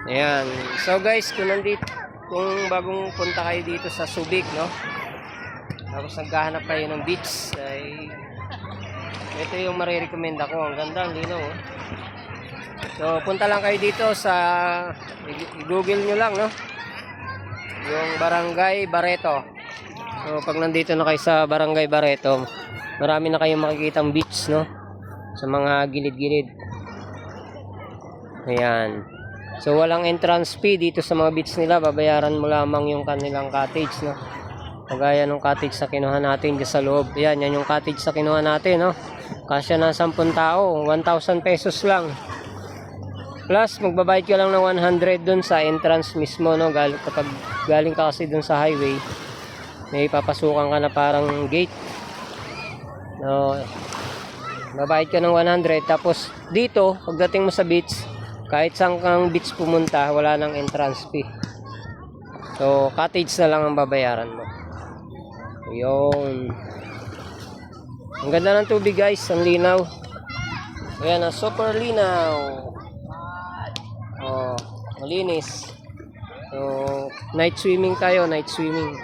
Ayan. So guys, kung bagong punta kayo dito sa Subic, no? Tapos naghahanap kayo ng beach, ay ito yung marirecommend ako. Ang ganda, ang linaw, oh. So, punta lang kayo dito sa i-google nyo lang, no? Yung Barangay Barreto. So, pag nandito na kayo sa Barangay Barreto, marami na kayong makikitang beach, no? Sa mga gilid-gilid. Ayan. So, walang entrance fee dito sa mga beach nila. Babayaran mo lamang yung kanilang cottage, no? Kagaya ng cottage sa kinuha natin dyan sa loob. Ayan, yan yung cottage sa kinuha natin, no? Kasya ng 10 tao. 1,000 pesos lang. Plus, magbabayad ka lang ng 100 dun sa entrance mismo, no? Kapag galing ka kasi dun sa highway, may papasukan ka na parang gate. No, babayad ka ng 100. Tapos, dito, pagdating mo sa beach, kahit saan kang beach pumunta, wala nang entrance fee. So, cottage na lang ang babayaran mo. Ayun. Ang ganda ng tubig, guys. Ang linaw. Ayan, super linaw. Oh, malinis. So, night swimming tayo, night swimming.